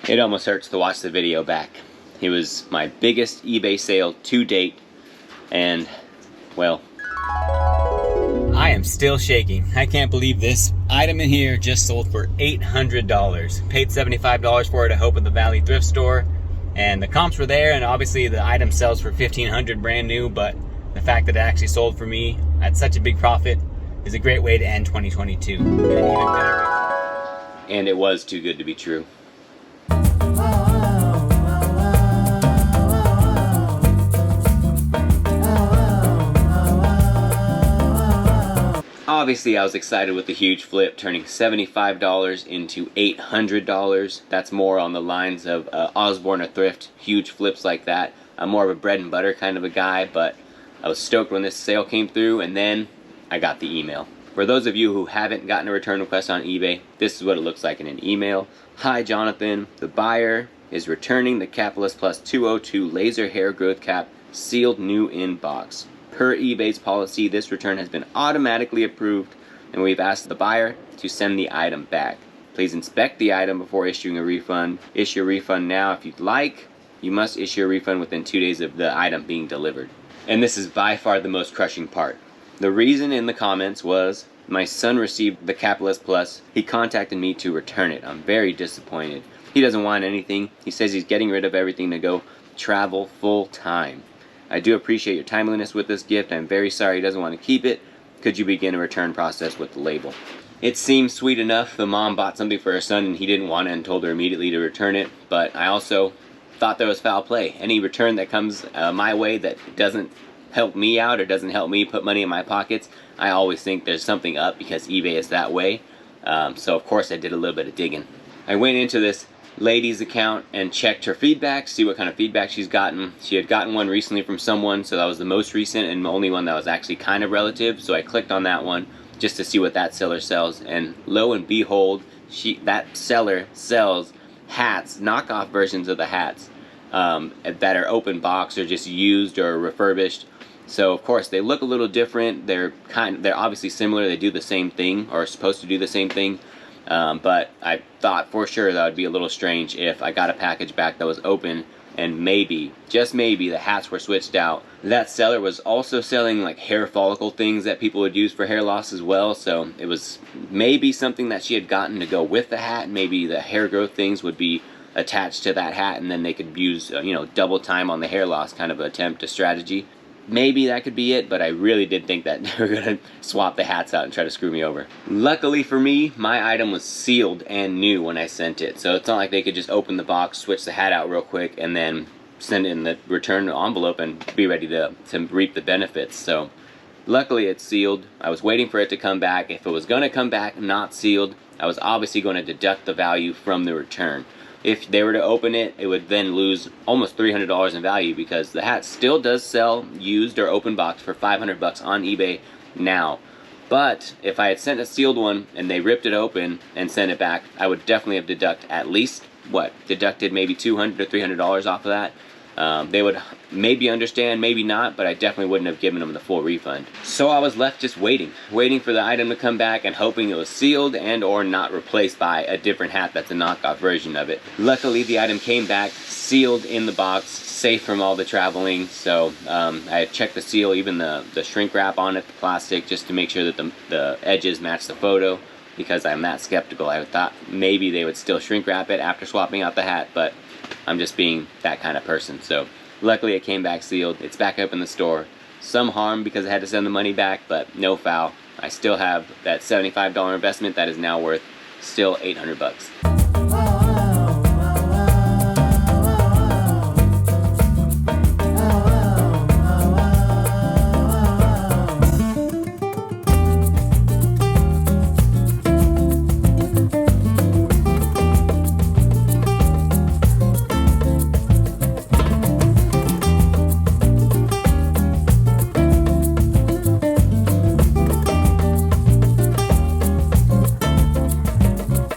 It almost hurts to watch the video back. It was my biggest eBay sale to date, and, well, I am still shaking. I can't believe this item in here just sold for $800. Paid $75 for it at Hope of the Valley thrift store, and the comps were there, and obviously the item sells for $1,500 brand new, but the fact that it actually sold for me at such a big profit is a great way to end 2022. And it was too good to be true. Obviously, I was excited with the huge flip, turning $75 into $800. That's more on the lines of Osborne or Thrift, huge flips like that. I'm more of a bread and butter kind of a guy, but I was stoked when this sale came through, and then I got the email. For those of you who haven't gotten a return request on eBay, this is what it looks like in an email. Hi Jonathan, the buyer is returning the Capitalist Plus 202 laser hair growth cap, sealed new in box. Per eBay's policy, this return has been automatically approved, and we've asked the buyer to send the item back. Please inspect the item before issuing a refund. Issue a refund now if you'd like. You must issue a refund within 2 days of the item being delivered. And this is by far the most crushing part. The reason in the comments was, my son received the Capitalist Plus. He contacted me to return it. I'm very disappointed. He doesn't want anything. He says he's getting rid of everything to go travel full time. I do appreciate your timeliness with this gift. I'm very sorry he doesn't want to keep it. Could you begin a return process with the label? It seems sweet enough. The mom bought something for her son and he didn't want it and told her immediately to return it. But I also thought there was foul play. Any return that comes my way that doesn't help me out or doesn't help me put money in my pockets, I always think there's something up because eBay is that way. So of course I did a little bit of digging. I went into this lady's account and checked her feedback, see what kind of feedback she's gotten. She had gotten one recently from someone, so that was the most recent and the only one that was actually kind of relative, so I clicked on that one just to see what that seller sells, and lo and behold, that seller sells hats, knockoff versions of the hats that are open box or just used or refurbished. So of course they look a little different. They're obviously similar. They do the same thing, or are supposed to do the same thing. But I thought for sure that would be a little strange if I got a package back that was open and maybe, just maybe, the hats were switched out. That seller was also selling like hair follicle things that people would use for hair loss as well. So it was maybe something that she had gotten to go with the hat. Maybe the hair growth things would be attached to that hat and then they could use, double time on the hair loss kind of attempt, a strategy. Maybe that could be it, but I really did think that they were going to swap the hats out and try to screw me over. Luckily for me, my item was sealed and new when I sent it, so it's not like they could just open the box, switch the hat out real quick, and then send it in the return envelope and be ready to reap the benefits. So luckily it's sealed. I was waiting for it to come back. If it was going to come back not sealed, I was obviously going to deduct the value from the return. If they were to open it, it would then lose almost $300 in value because the hat still does sell used or open box for $500 on eBay now. But if I had sent a sealed one and they ripped it open and sent it back, I would definitely have deducted maybe $200 to $300 off of that. They would maybe understand, maybe not, but I definitely wouldn't have given them the full refund. So I was left just waiting for the item to come back and hoping it was sealed and or not replaced by a different hat that's a knockoff version of it. Luckily the item came back sealed in the box, safe from all the traveling. So I had checked the seal, even the shrink wrap on it, the plastic, just to make sure that the edges match the photo, because I'm that skeptical. I thought maybe they would still shrink wrap it after swapping out the hat, but I'm just being that kind of person. So luckily it came back sealed. It's back up in the store. Some harm because I had to send the money back, but no foul. I still have that $75 investment that is now worth still $800.